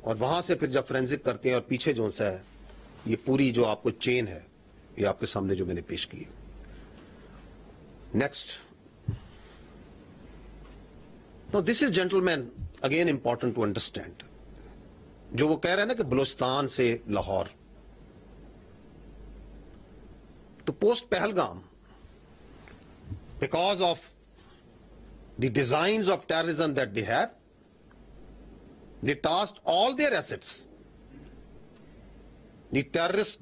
اور وہاں سے پھر جب فورینزک کرتے ہیں اور پیچھے جو سا ہے یہ پوری جو آپ کو چین ہے یہ آپ کے سامنے جو میں نے پیش کی. Next. Now this is, gentlemen, again important to understand. جو وہ کہہ رہے ہیں نا کہ بلوچستان سے لاہور تو post Pahalgam because of the designs of terrorism that they have, they tasked all their assets, the terrorists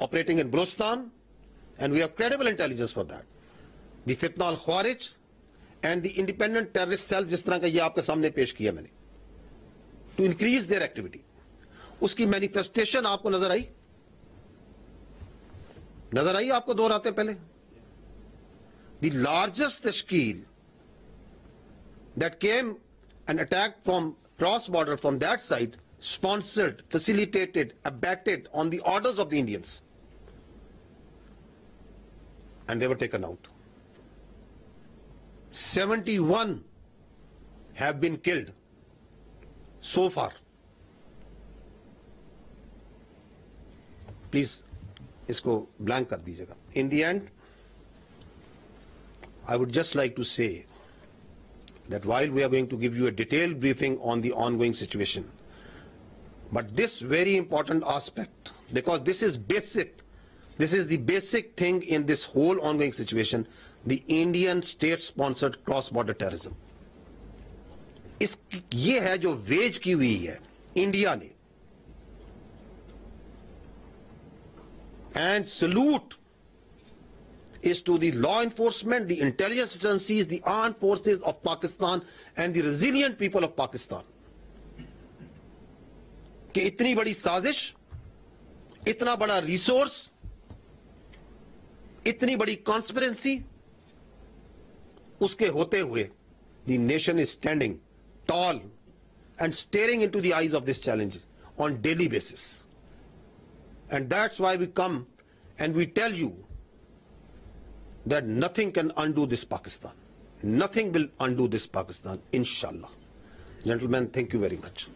operating in Balochistan, and we have credible intelligence for that, the Fitna al-Khawarij and the independent terrorist cells جس طرح کا یہ آپ کے سامنے پیش کیا میں نے, to increase their activity. اس کی مینیفیسٹیشن آپ کو نظر آئی آپ کو 2 راتیں پہلے. The largest تشکیل that came and attacked from cross border from that side, sponsored, facilitated, abetted on the orders of the Indians, and they were taken out. 71 have been killed so far. Please, isko blank kar dijiyega. In the end, I would just like to say that while we are going to give you a detailed briefing on the ongoing situation, but this very important aspect, because this is the basic thing in this whole ongoing situation, the Indian state-sponsored cross-border terrorism. یہ ہے جو veg کی ہوئی ہے India نے. And salute is to the law enforcement, the intelligence agencies, the armed forces of Pakistan and the resilient people of Pakistan. کہ اتنی بڑی سازش, اتنا بڑا ریسورس, اتنی بڑی کانسپیرنسی, اس کے ہوتے ہوئے the nation is standing tall and staring into the eyes of this challenge on daily basis. And that's why we come and we tell you that nothing can undo this Pakistan. Nothing will undo this Pakistan, inshallah. Gentlemen, thank you very much.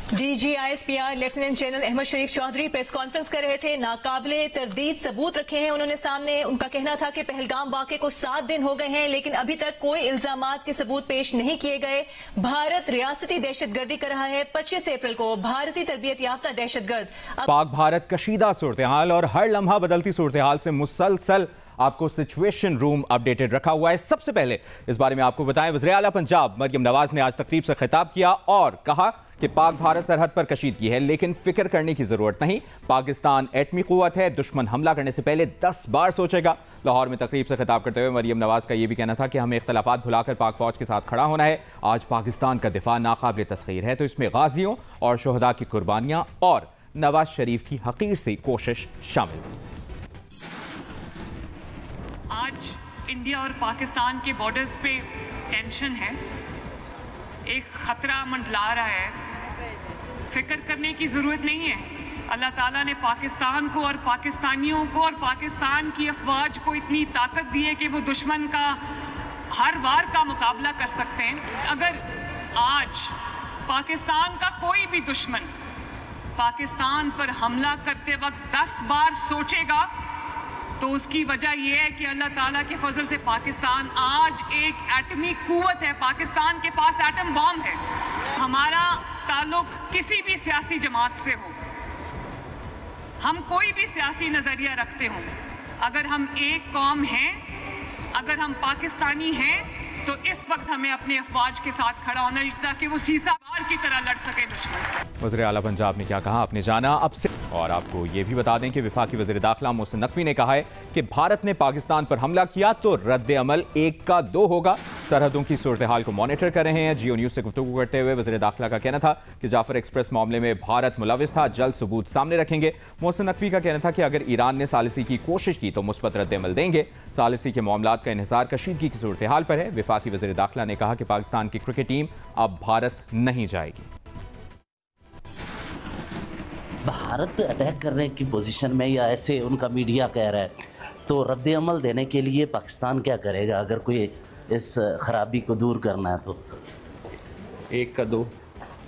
D G I S P R lieutenant general Ahmed Sharif Chaudhry press conference کر رہے تھے. ناقابل تردید ثبوت رکھے ہیں انہوں نے سامنے. ان کا کہنا تھا کہ پہلگام واقعے کو 7 دن ہو گئے ہیں لیکن ابھی تک کوئی الزامات کے ثبوت پیش نہیں کیے گئے. بھارت ریاستی دہشت گردی کر رہا ہے. 25 اپریل کو بھارتی تربیت یافتہ دہشت گرد. پاک بھارت کشیدہ صورتحال اور ہر لمحہ بدلتی صورتحال سے مسلسل آپ کو سچویشن روم اپڈیٹڈ رکھا ہوا ہے. سب سے پہلے اس بارے میں آپ کو بتائیں, وزیر اعلیٰ پنجاب مریم نواز نے آج تقریب سے خطاب کیا اور کہا کہ پاک بھارت سرحد پر کشیدگی ہے لیکن فکر کرنے کی ضرورت نہیں. پاکستان ایٹمی قوت ہے, دشمن حملہ کرنے سے پہلے 10 بار سوچے گا. لاہور میں تقریب سے خطاب کرتے ہوئے مریم نواز کا یہ بھی کہنا تھا کہ ہمیں اختلافات بھلا کر پاک فوج کے ساتھ کھڑا ہونا ہے. آج پاکستان کا دفاع ناقابل تسخیر ہے تو اس میں غازیوں اور شہداء کی قربانیاں اور نواز شریف کی حقیر سی کوشش شامل. آج انڈیا اور پاکستان کے بارڈرز پہ ٹینشن ہے, ایک خطرہ منڈلا رہا ہے. فکر کرنے کی ضرورت نہیں ہے. اللہ تعالیٰ نے پاکستان کو اور پاکستانیوں کو اور پاکستان کی افواج کو اتنی طاقت دی ہے کہ وہ دشمن کا ہر وار کا مقابلہ کر سکتے ہیں. اگر آج پاکستان کا کوئی بھی دشمن پاکستان پر حملہ کرتے وقت 10 بار سوچے گا تو اس کی وجہ یہ ہے کہ اللہ تعالیٰ کے فضل سے پاکستان آج ایک ایٹمی قوت ہے. پاکستان کے پاس ایٹم بام ہے. ہمارا تعلق کسی بھی سیاسی جماعت سے ہو, ہم کوئی بھی سیاسی نظریہ رکھتے ہوں, اگر ہم ایک قوم ہیں, اگر ہم پاکستانی ہیں تو اس وقت ہمیں اپنے افواج کے ساتھ کھڑا ہونا ہے تاکہ وہ سیسا بال کی طرح لڑ سکے دشمن سے. وزیر اعلیٰ پنجاب نے کیا کہا آپ نے جانا. اب سے اور آپ کو یہ بھی بتا دیں کہ وفاقی وزیر داخلہ محسن نقوی نے کہا ہے کہ بھارت نے پاکستان پر حملہ کیا تو رد عمل 1 کا 2 ہوگا. سرحدوں کی صورتحال کو مانیٹر کر رہے ہیں. جیو نیوز سے گفتگو کرتے ہوئے وزیر داخلہ کا کہنا تھا کہ جعفر ایکسپریس معاملے میں بھارت ملوث تھا, جلد ثبوت سامنے رکھیں گے. محسن نقوی کا کہنا تھا کہ اگر ایران نے ثالثی کی کوشش کی تو مثبت رد عمل دیں گے. ثالثی کے معاملات کا انحصار کشیدگی کی صورتحال پر ہے. وفاقی وزیر داخلہ نے کہا کہ پاکستان کی کرکٹ ٹیم اب بھارت نہیں جائے گی. بھارت اٹیک کرنے کی پوزیشن میں یا ایسے ان کا میڈیا کہہ رہا ہے تو رد عمل دینے کے لیے پاکستان کیا کرے گا اگر کوئی اس خرابی کو دور کرنا ہے تو؟ 1 کا 2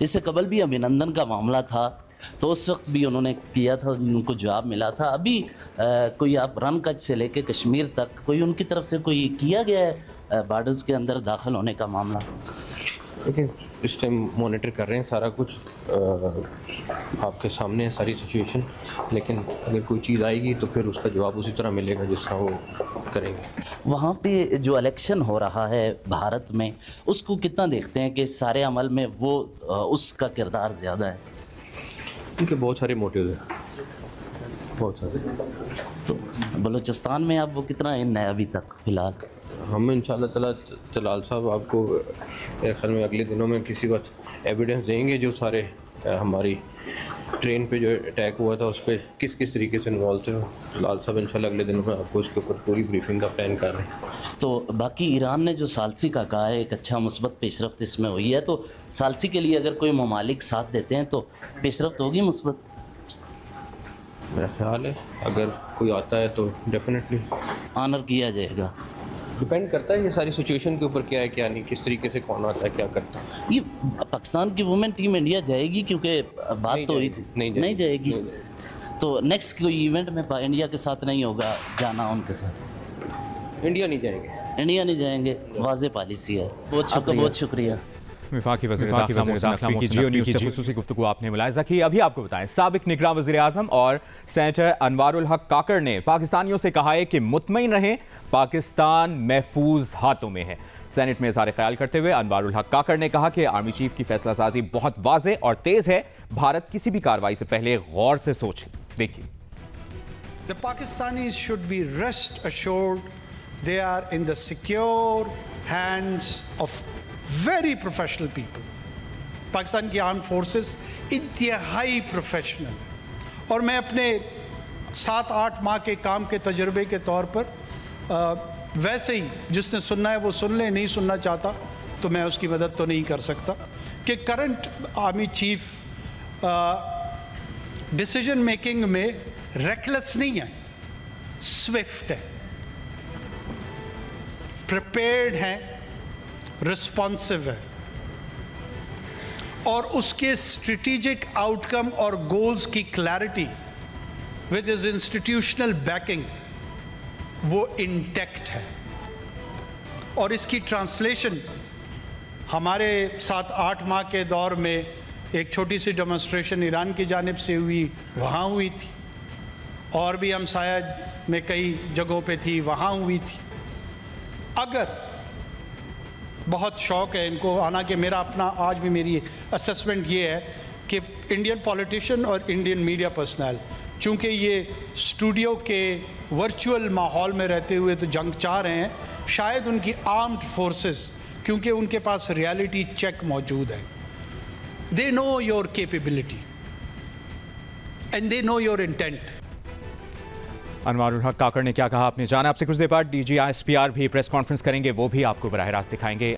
اس سے قبل بھی ابھینندن کا معاملہ تھا تو اس وقت بھی انہوں نے کیا تھا, ان کو جواب ملا تھا. ابھی کوئی آپ رن کچھ سے لے کے کشمیر تک کوئی ان کی طرف سے کوئی کیا گیا ہے بارڈرز کے اندر داخل ہونے کا معاملہ؟ دیکھیں اس ٹائم مانیٹر کر رہے ہیں سارا کچھ, آپ کے سامنے ہے ساری سچویشن, لیکن اگر کوئی چیز آئے گی تو پھر اس کا جواب اسی طرح ملے گا جس طرح وہ کریں گے. وہاں پہ جو الیکشن ہو رہا ہے بھارت میں, اس کو کتنا دیکھتے ہیں کہ سارے عمل میں وہ اس کا کردار زیادہ ہے؟ کیونکہ بہت سارے موٹیوز ہیں, بہت سارے. تو بلوچستان میں اب وہ کتنا ان ہے ابھی تک فی الحال؟ ہم انشاءاللہ تعالیٰ جلال صاحب آپ کو میرے خیال میں اگلے دنوں میں کسی وقت ایویڈنس دیں گے جو سارے ہماری ٹرین پہ جو اٹیک ہوا تھا اس پہ کس کس طریقے سے انوالو تھے. جلال صاحب انشاءاللہ اگلے دنوں میں آپ کو اس کے اوپر پوری بریفنگ کا پلان کر رہے ہیں. تو باقی ایران نے جو ثالثی کا کہا ہے ایک اچھا مثبت پیش رفت اس میں ہوئی ہے, تو ثالثی کے لیے اگر کوئی ممالک ساتھ دیتے ہیں تو پیش رفت ہوگی مثبت؟ میرا خیال ہے اگر کوئی آتا ہے تو ڈیفینیٹلی آنر کیا جائے گا. ڈپینڈ کرتا ہے یہ ساری سچویشن کے اوپر کیا ہے کیا نہیں, کس طریقے سے کون آتا ہے کیا کرتا ہے. یہ پاکستان کی وومن ٹیم انڈیا جائے گی کیونکہ بات تو ہوئی تھی, نہیں جائے گی. تو نیکسٹ کوئی ایونٹ میں انڈیا کے ساتھ نہیں ہوگا جانا ان کے ساتھ؟ انڈیا نہیں جائیں گے, انڈیا نہیں جائیں گے, واضح پالیسی ہے. بہت شکریہ. وفاقی وزیر داخلہ کی جیو نیوز سے خصوصی گفتگو آپ نے ملاحظہ کی. ابھی آپ کو بتائیں, سابق نگراں وزیر اعظم اور سینیٹر انوار الحق کاکڑ نے پاکستانیوں سے کہا ہے کہ مطمئن رہیں, پاکستان محفوظ ہاتھوں میں ہے. سینٹ میں اظہار خیال کرتے ہوئے انوار الحق کاکڑ نے کہا کہ آرمی چیف کی فیصلہ سازی بہت واضح اور تیز ہے, بھارت کسی بھی کارروائی سے پہلے غور سے سوچ لے. دیکھیے. The Pakistanis should be rest assured they are in the secure hands of very professional people. Pakistan کی آرمڈ فورسز انتہائی پروفیشنل ہے, اور میں اپنے 7-8 ماہ کے کام کے تجربے کے طور پر ویسے ہی جس نے سننا ہے وہ سن لے, نہیں سننا چاہتا تو میں اس کی مدد تو نہیں کر سکتا, کہ current army chief decision making میں ریکلیس نہیں ہے, سوئفٹ ہے, پریپیئرڈ ہیں, رسپانسو ہے, اور اس کے اسٹریٹجک آؤٹ کم اور گولز کی clarity with his institutional backing وہ انٹیکٹ ہے. اور اس کی ٹرانسلیشن ہمارے 7-8 ماہ کے دور میں ایک چھوٹی سی ڈیمونسٹریشن ایران کی جانب سے ہوئی, وہاں ہوئی تھی, اور بھی ہمسایہ میں کئی جگہوں پہ تھی, وہاں ہوئی تھی. اگر بہت شوق ہے ان کو, حالانکہ میرا اپنا آج بھی میری اسیسمنٹ یہ ہے کہ انڈین پولیٹیشین اور انڈین میڈیا پرسنل چونکہ یہ اسٹوڈیو کے ورچوئل ماحول میں رہتے ہوئے تو جنگ چاہ رہے ہیں, شاید ان کی آرمڈ فورسز کیونکہ ان کے پاس ریالٹی چیک موجود ہے, they know your capability and they know your intent. انوار الحق کاکڑ نے کیا کہا آپ نے جانا. آپ سے کچھ دیر بعد D G S P R بھی پریس کانفرنس کریں گے, وہ بھی آپ کو براہ راست دکھائیں گے.